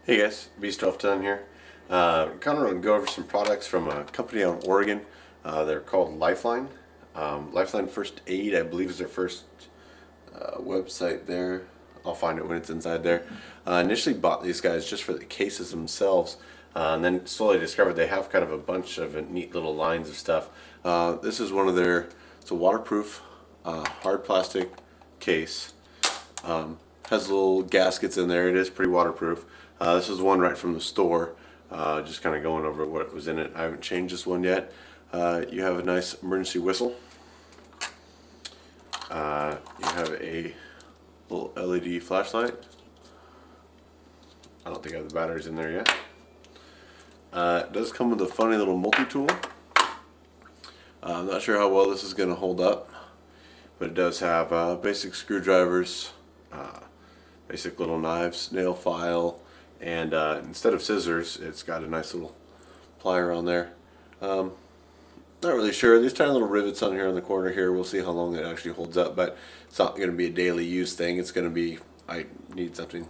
Hey guys, B1210 here. Kind of going to go over some products from a company out in Oregon. They're called Lifeline. Lifeline Firstaid, I believe, is their first website there. I'll find it when it's inside there. Initially bought these guys just for the cases themselves, and then slowly discovered they have kind of a bunch of neat little lines of stuff. This is one of their, it's a waterproof hard plastic case. Has little gaskets in there. It is pretty waterproof. This is one right from the store. Just kind of going over what was in it. I haven't changed this one yet. You have a nice emergency whistle. You have a little LED flashlight. I don't think I have the batteries in there yet. It does come with a funny little multi-tool. I'm not sure how well this is going to hold up, but it does have basic screwdrivers, basic little knives, nail file, and instead of scissors, it's got a nice little plier on there. Not really sure. These tiny little rivets on here in the corner here, we'll see how long it actually holds up, but it's not going to be a daily use thing. It's going to be, I need something,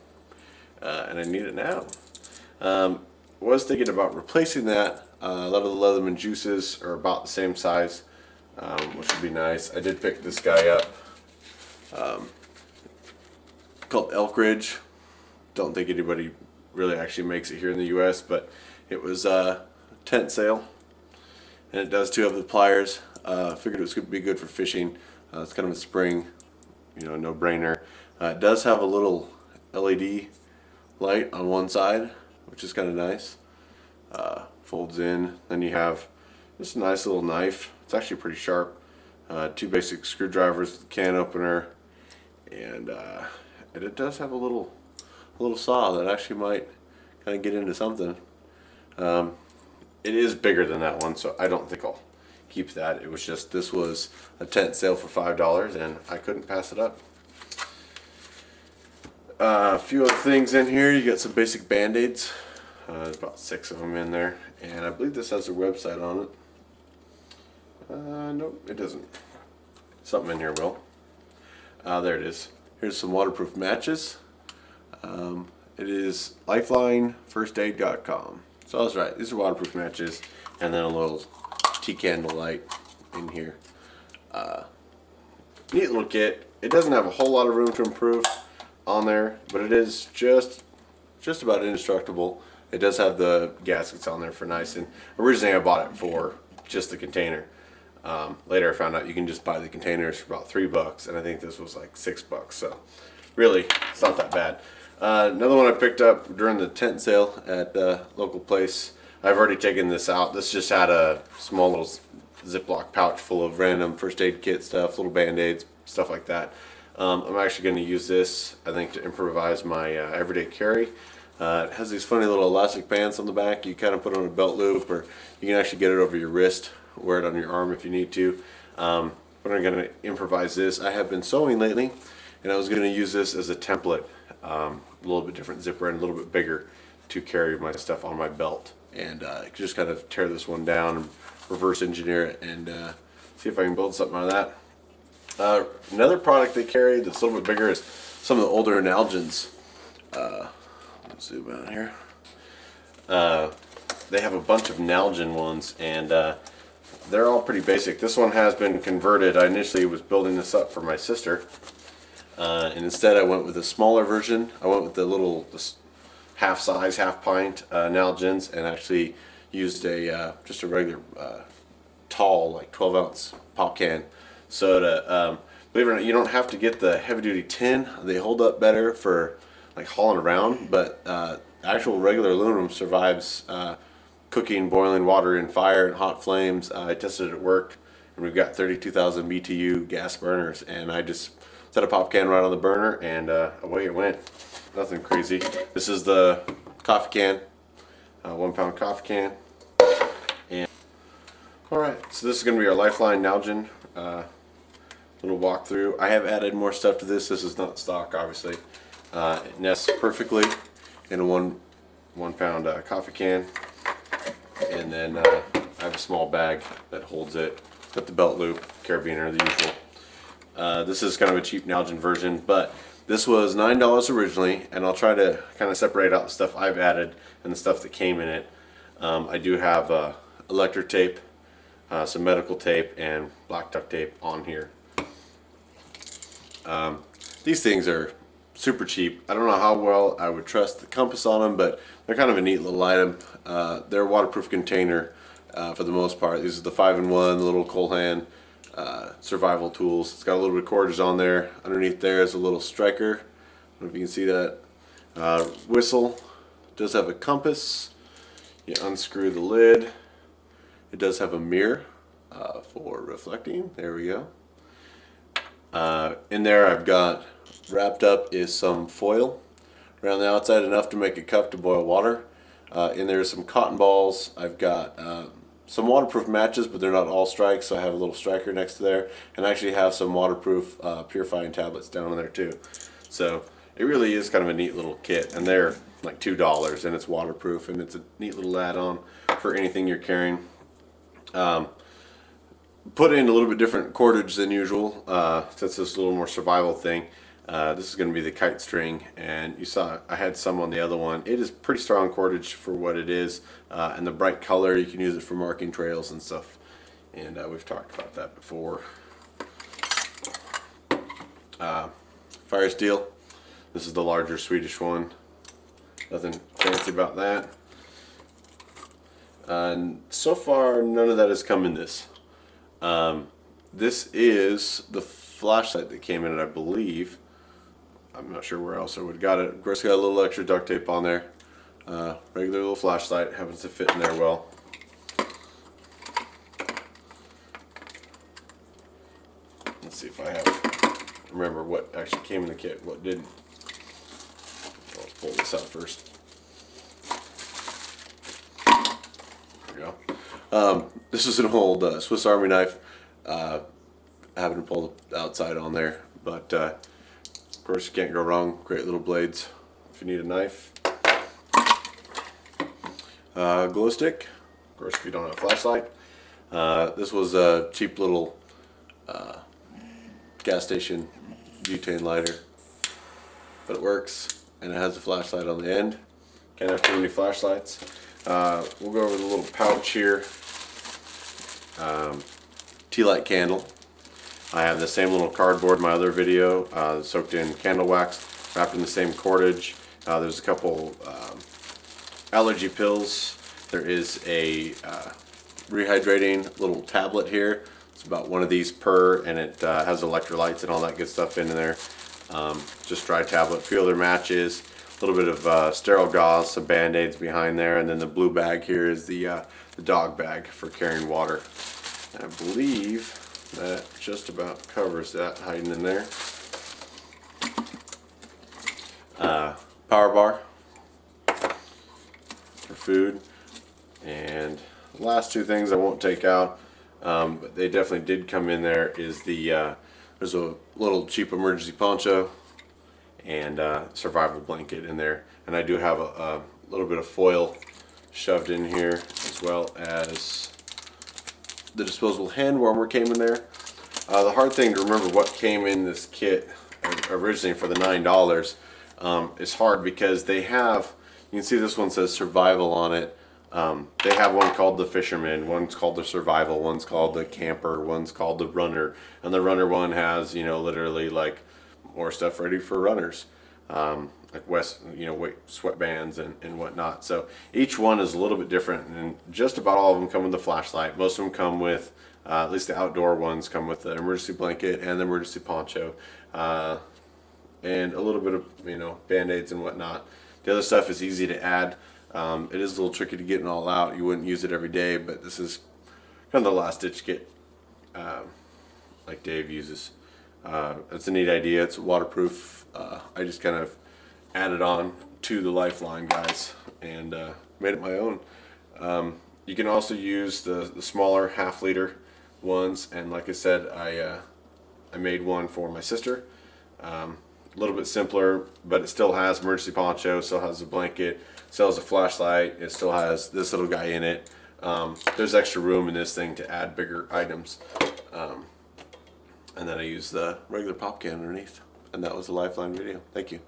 and I need it now. Was thinking about replacing that. A lot of the Leatherman juices are about the same size, which would be nice. I did pick this guy up, called Elk Ridge. Don't think anybody really actually makes it here in the US, but it was a tent sale, and it does too have the pliers. Figured it was going to be good for fishing. It's kind of a spring, no brainer. It does have a little LED light on one side, which is kind of nice. Folds in. Then you have just a nice little knife. It's actually pretty sharp. Two basic screwdrivers, can opener, and it does have a little saw that actually might kind of get into something. It is bigger than that one, so I don't think I'll keep that. It was just, this was a tent sale for $5, and I couldn't pass it up. A few other things in here. You got some basic band-aids. There's about 6 of them in there, and I believe this has a website on it. Nope, it doesn't. Something in here will. There it is. Here's some waterproof matches. It is lifelinefirstaid.com. So I was right. These are waterproof matches, and then a little tea candle light in here. Neat little kit. It doesn't have a whole lot of room to improve on there, but it is just about indestructible. It does have the gaskets on there for nice, and originally I bought it for just the container. Later I found out you can just buy the containers for about $3, and I think this was like $6. So really, it's not that bad. Another one I picked up during the tent sale at the local place. I've already taken this out. This just had a small little Ziploc pouch full of random first aid kit stuff, little band-aids, stuff like that. I'm actually going to use this, I think, to improvise my everyday carry. It has these funny little elastic bands on the back. You kind of put on a belt loop, or you can actually get it over your wrist, wear it on your arm if you need to. But I'm going to improvise this. I have been sewing lately, and I was going to use this as a template. A little bit different zipper and a little bit bigger to carry my stuff on my belt. And I could just kind of tear this one down and reverse engineer it and see if I can build something out of that. Another product they carry that's a little bit bigger is some of the older Nalgene. Let's zoom out here. They have a bunch of Nalgene ones, and they're all pretty basic. This one has been converted. I initially was building this up for my sister, and instead I went with a smaller version. I went with the little half size, half pint Nalgenes, and actually used just a regular tall, like 12-ounce pop can soda. Believe it or not, you don't have to get the heavy-duty tin. They hold up better for like hauling around, but actual regular aluminum survives cooking, boiling water in fire and hot flames. I tested it at work, and we've got 32,000 BTU gas burners, and I just set a pop can right on the burner, and away it went. Nothing crazy. This is the coffee can, 1 pound coffee can. And alright, so this is going to be our Lifeline Nalgene little walkthrough. I have added more stuff to this. This is not stock, obviously. It nests perfectly in a one pound coffee can, and then I have a small bag that holds it. Got the belt loop, carabiner, the usual. This is kind of a cheap Nalgene version, but This was $9 originally, and I'll try to kind of separate out the stuff I've added and the stuff that came in it. I do have electric tape, some medical tape, and black duct tape on here. These things are super cheap. I don't know how well I would trust the compass on them, but they're kind of a neat little item. They're a waterproof container for the most part. These are the 5-in-1, the little coal hand survival tools. It's got a little recorders on there. Underneath there is a little striker. I don't know if you can see that. Whistle. It does have a compass. You unscrew the lid. It does have a mirror for reflecting. There we go. In there I've got wrapped up is some foil around the outside, enough to make a cup to boil water. In there is some cotton balls. I've got some waterproof matches, but they're not all strikes, so I have a little striker next to there, and I actually have some waterproof purifying tablets down in there too. So it really is kind of a neat little kit, and they're like $2, and it's waterproof, and it's a neat little add-on for anything you're carrying. Put in a little bit different cordage than usual, since it's a little more survival thing. This is going to be the kite string, and you saw I had some on the other one. It is pretty strong cordage for what it is, and the bright color, you can use it for marking trails and stuff, and we've talked about that before. Fire steel. This is the larger Swedish one. Nothing fancy about that. And so far none of that has come in this. This is the flashlight that came in it, I believe. I'm not sure where else I would have got it. Of course, got a little extra duct tape on there. Regular little flashlight, happens to fit in there well. Let's see if I remember what actually came in the kit, what didn't. I'll pull this out first. There we go. This is an old Swiss Army knife. Having to pull the outside on there, but of course you can't go wrong. Great little blades if you need a knife. Glow stick, of course, if you don't have a flashlight. This was a cheap little gas station butane lighter, but it works, and it has a flashlight on the end. Can't have too many flashlights. We'll go over the little pouch here. Tea light candle. I have the same little cardboard in my other video, soaked in candle wax, wrapped in the same cordage. There's a couple allergy pills. There is a rehydrating little tablet here. It's about one of these per, and it has electrolytes and all that good stuff in there. Just dry tablet. Few other matches. A little bit of sterile gauze, some band-aids behind there, and then the blue bag here is the dog bag for carrying water. And I believe that just about covers that, hiding in there. Power bar for food, and the last two things I won't take out, but they definitely did come in there, is the there's a little cheap emergency poncho and survival blanket in there, and I do have a little bit of foil shoved in here, as well as the disposable hand warmer came in there. The hard thing to remember what came in this kit originally for the $9 is hard, because they have, you can see this one says survival on it. They have one called the fisherman, one's called the survival, one's called the camper, one's called the runner, and the runner one has, you know, literally like more stuff ready for runners, like sweatbands and whatnot. So each one is a little bit different, and just about all of them come with a flashlight. Most of them come with, at least the outdoor ones come with the emergency blanket and the emergency poncho, and a little bit of, you know, band-aids and whatnot. The other stuff is easy to add. It is a little tricky to get it all out. You wouldn't use it every day, but this is kind of the last ditch kit, like Dave uses. It's a neat idea. It's waterproof. I just kind of added on to the Lifeline guys and made it my own. You can also use the smaller half-liter ones, and like I said, I made one for my sister. A little bit simpler, but it still has emergency poncho, still has a blanket, still has a flashlight, it still has this little guy in it. There's extra room in this thing to add bigger items. And then I use the regular pop can underneath. and that was the Lifeline video. Thank you.